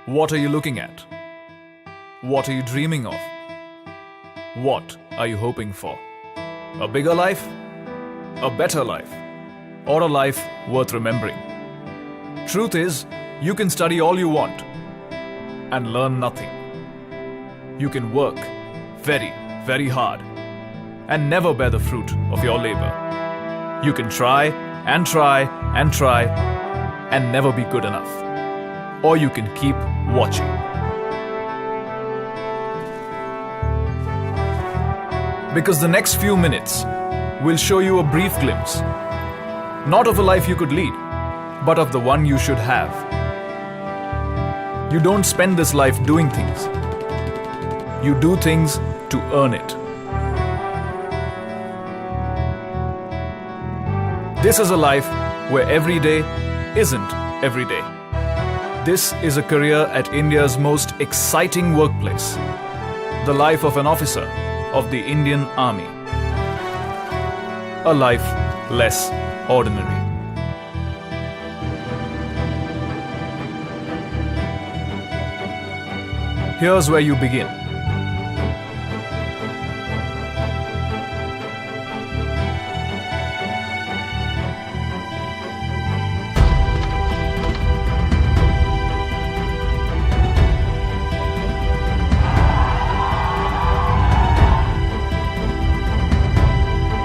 What are you looking at? What are you dreaming of? What are you hoping for? A bigger life? A better life? Or a life worth remembering? Truth is, you can study all you want and learn nothing. You can work very, very hard and never bear the fruit of your labor. You can try and try and try and never be good enough. Or you can keep watching. Because the next few minutes will show you a brief glimpse, not of a life you could lead, but of the one you should have. You don't spend this life doing things. You do things to earn it. This is a life where every day isn't every day. This is a career at India's most exciting workplace, the life of an officer of the Indian Army. A life less ordinary. Here's where you begin.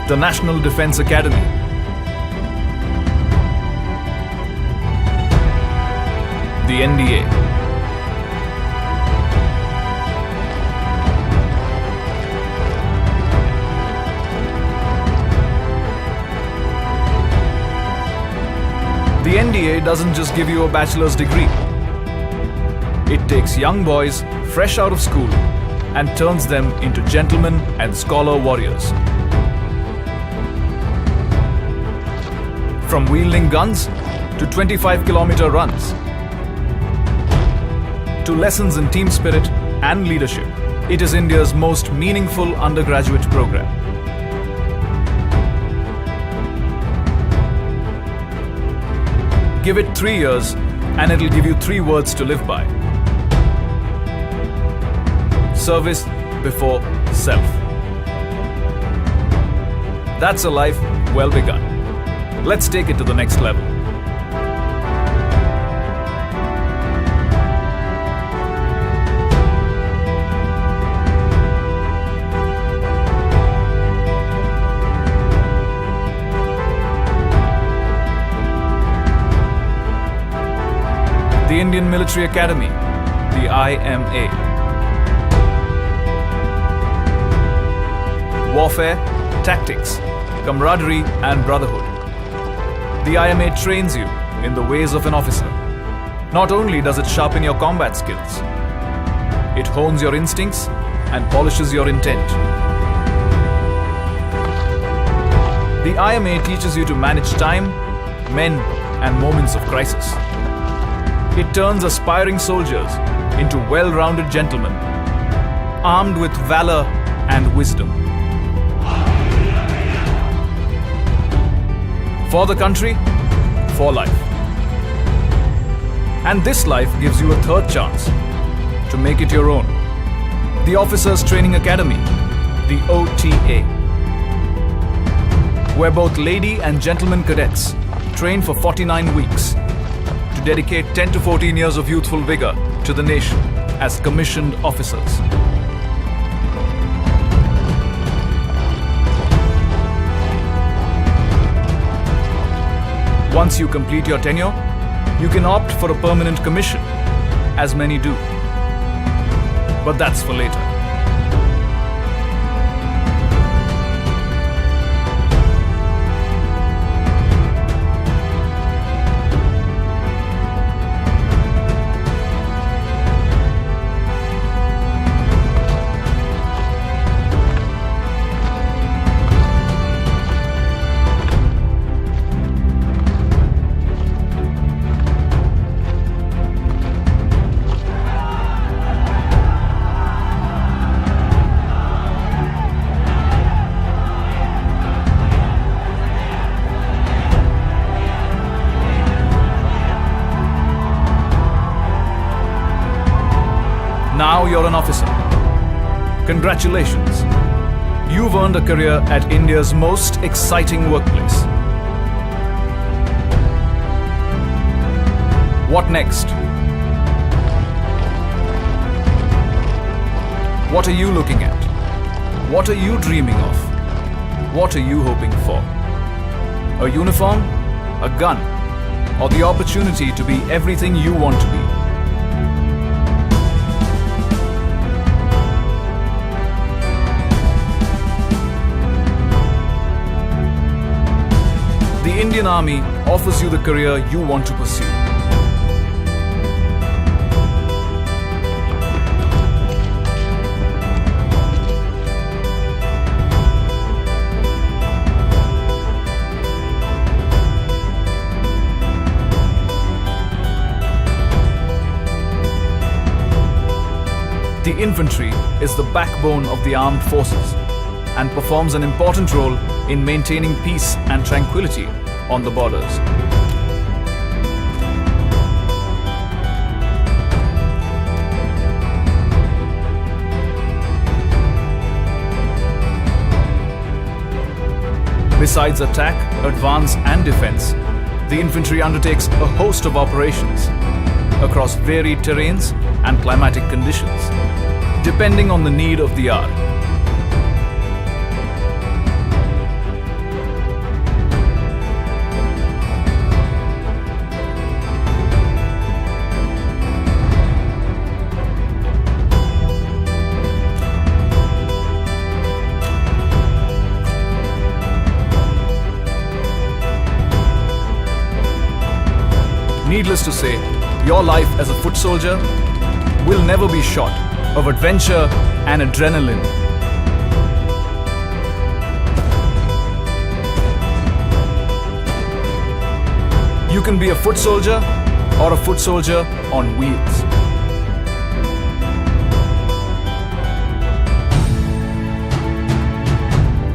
The National Defence Academy. The NDA. The NDA doesn't just give you a bachelor's degree. It takes young boys fresh out of school and turns them into gentlemen and scholar warriors. From wielding guns to 25-kilometer runs, to lessons in team spirit and leadership, it is India's most meaningful undergraduate program. Give it 3 years and it'll give you 3 words to live by. Service before self. That's a life well begun. Let's take it to the next level. The Indian Military Academy, the IMA. Warfare, tactics, camaraderie and brotherhood. The IMA trains you in the ways of an officer. Not only does it sharpen your combat skills, it hones your instincts and polishes your intent. The IMA teaches you to manage time, men, and moments of crisis. It turns aspiring soldiers into well-rounded gentlemen, armed with valor and wisdom. For the country, for life. And this life gives you a third chance to make it your own. The Officers Training Academy, the OTA, where both lady and gentleman cadets train for 49 weeks to dedicate 10 to 14 years of youthful vigor to the nation as commissioned officers. Once you complete your tenure, you can opt for a permanent commission, as many do. But that's for later. you're an officer. Congratulations. You've earned a career at India's most exciting workplace. What next? What are you looking at? What are you dreaming of? What are you hoping for? A uniform? A gun? Or the opportunity to be everything you want to be? The Indian Army offers you the career you want to pursue. The infantry is the backbone of the armed forces and performs an important role in maintaining peace and tranquility on the borders. Besides attack, advance and defense, the infantry undertakes a host of operations across varied terrains and climatic conditions, depending on the need of the hour. Needless to say, your life as a foot soldier will never be short of adventure and adrenaline. You can be a foot soldier or a foot soldier on wheels.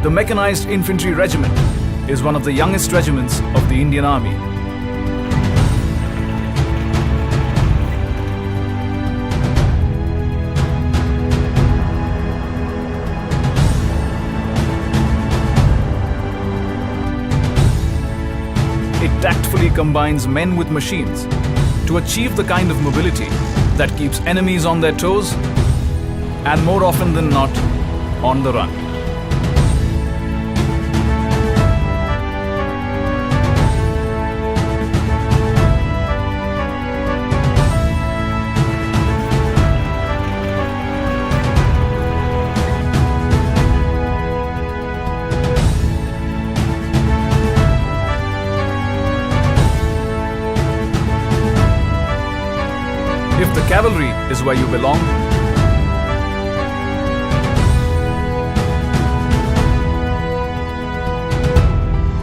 The Mechanized Infantry Regiment is one of the youngest regiments of the Indian Army. It tactfully combines men with machines to achieve the kind of mobility that keeps enemies on their toes and, more often than not, on the run. If the cavalry is where you belong,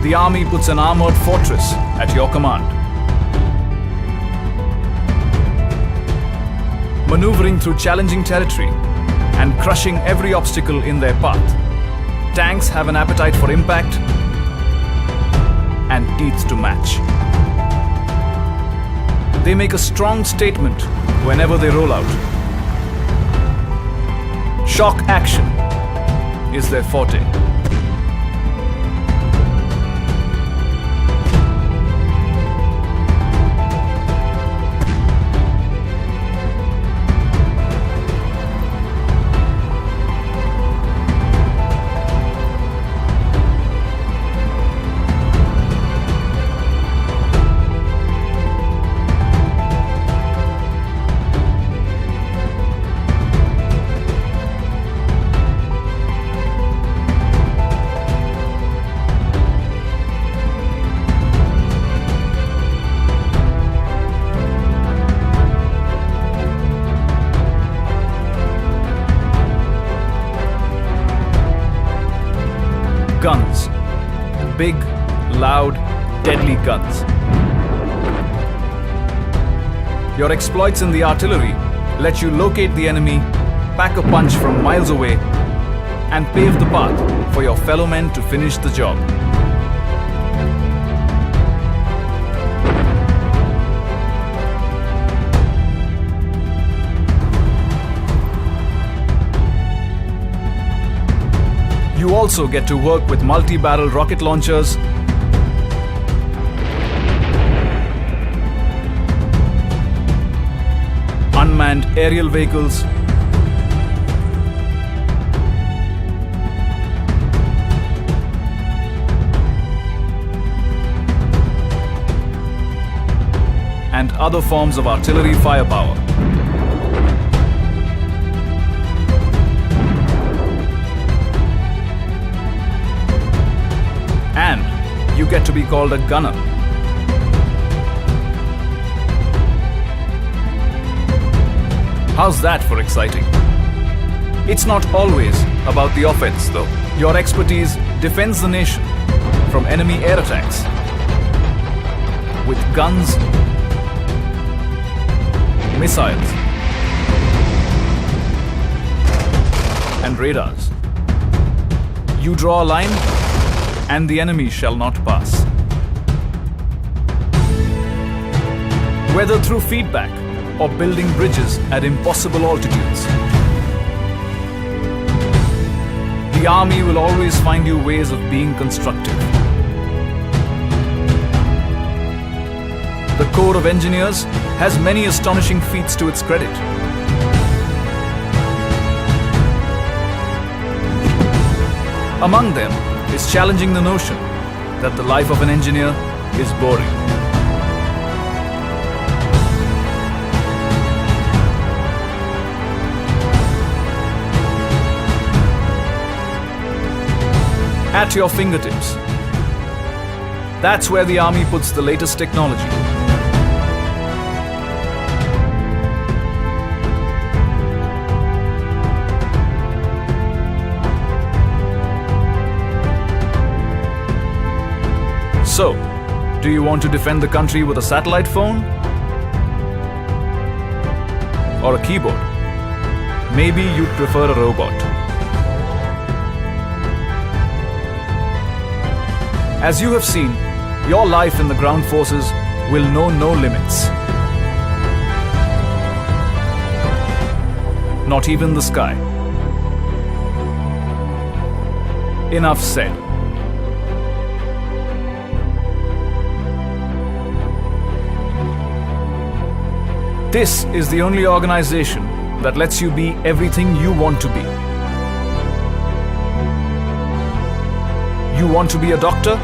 the army puts an armored fortress at your command. Maneuvering through challenging territory and crushing every obstacle in their path, tanks have an appetite for impact and teeth to match. They make a strong statement whenever they roll out. Shock action is their forte. Guns. Big, loud, deadly guns. Your exploits in the artillery let you locate the enemy, pack a punch from miles away, and pave the path for your fellow men to finish the job. You also get to work with multi-barrel rocket launchers, unmanned aerial vehicles, and other forms of artillery firepower. And you get to be called a gunner. How's that for exciting? It's not always about the offense, though. Your expertise defends the nation from enemy air attacks with guns, missiles, and radars. You draw a line, and the enemy shall not pass. Whether through feedback or building bridges at impossible altitudes, the army will always find you ways of being constructive. The Corps of Engineers has many astonishing feats to its credit. Among them is challenging the notion that the life of an engineer is boring. At your fingertips. That's where the army puts the latest technology. So, do you want to defend the country with a satellite phone? Or a keyboard? Maybe you'd prefer a robot. As you have seen, your life in the ground forces will know no limits. Not even the sky. Enough said. This is the only organization that lets you be everything you want to be. You want to be a doctor?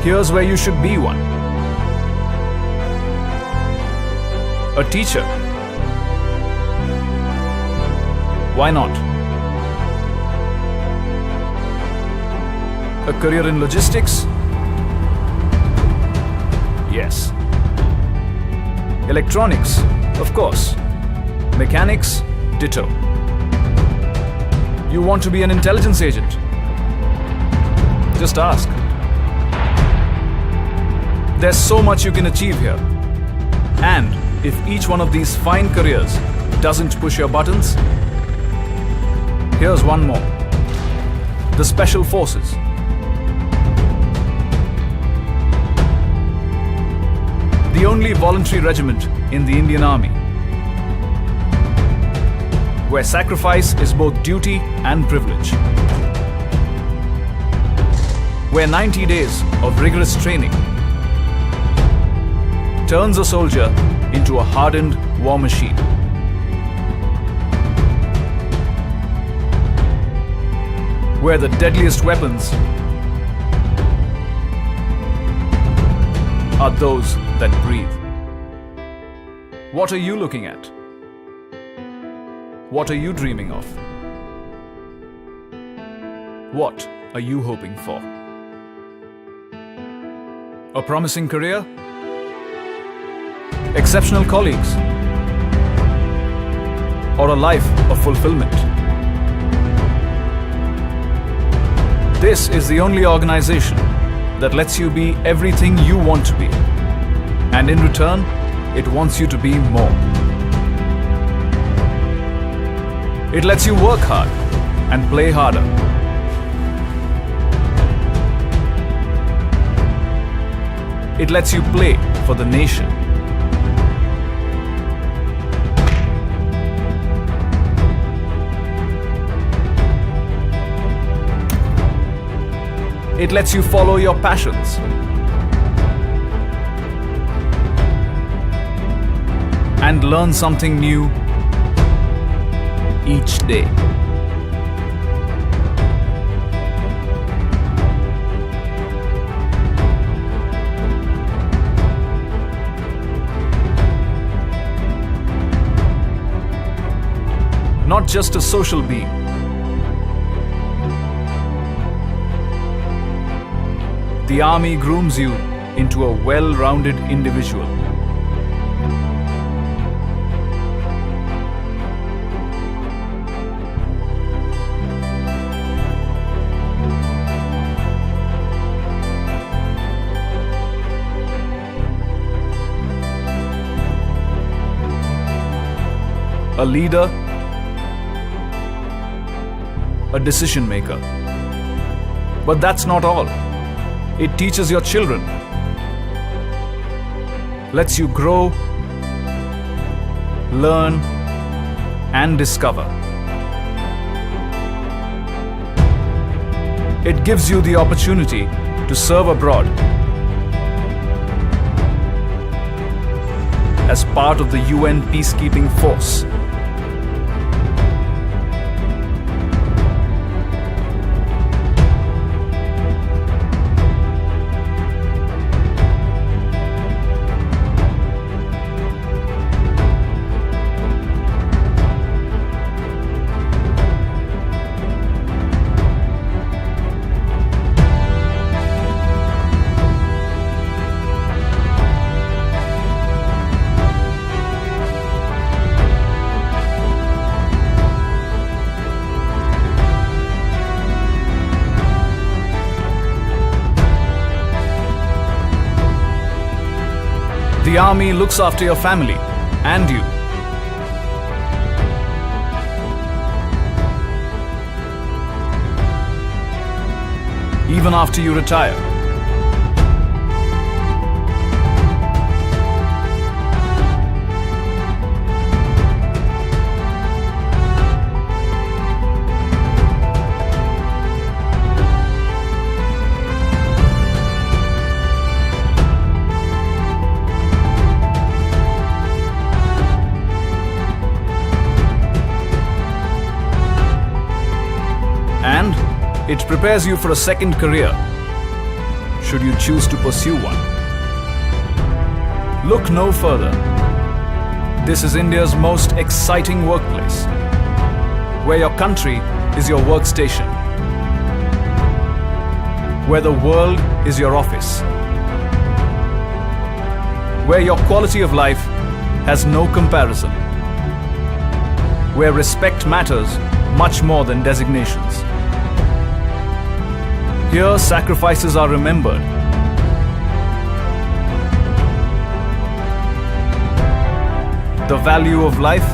Here's where you should be one. A teacher? Why not? A career in logistics? Yes. Electronics? Of course. Mechanics? Ditto. You want to be an intelligence agent? Just ask. There's so much you can achieve here. And if each one of these fine careers doesn't push your buttons, here's one more. The Special Forces. The only voluntary regiment in the Indian Army, where sacrifice is both duty and privilege. Where 90 days of rigorous training turns a soldier into a hardened war machine. Where the deadliest weapons are those that breathe. What are you looking at? What are you dreaming of? What are you hoping for? A promising career? Exceptional colleagues? Or a life of fulfillment? This is the only organization that lets you be everything you want to be. And in return, it wants you to be more. It lets you work hard and play harder. It lets you play for the nation. It lets you follow your passions. And learn something new each day. Not just a social being. The army grooms you into a well-rounded individual. A leader, a decision maker. But that's not all. It teaches your children, lets you grow, learn, and discover. It gives you the opportunity to serve abroad as part of the UN peacekeeping force. The army looks after your family and you. Even after you retire. And it prepares you for a second career, should you choose to pursue one. Look no further. This is India's most exciting workplace, where your country is your workstation, where the world is your office, where your quality of life has no comparison, where respect matters much more than designations. Here, sacrifices are remembered. The value of life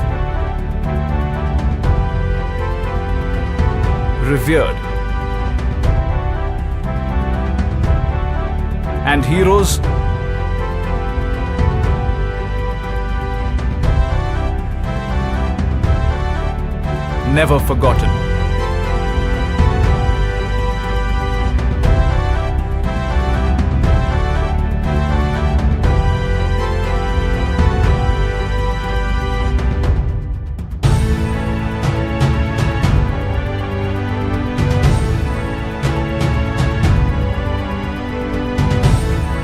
revered. And heroes never forgotten.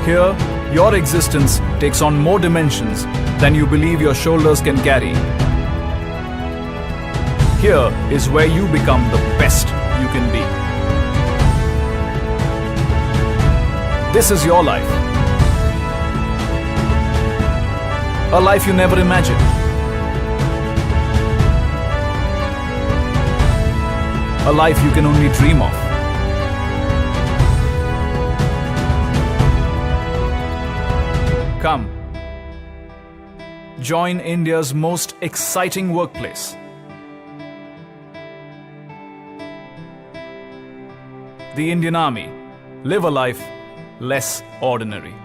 Here, your existence takes on more dimensions than you believe your shoulders can carry. Here is where you become the best you can be. This is your life. A life you never imagined. A life you can only dream of. Come, join India's most exciting workplace. The Indian Army. Live a life less ordinary.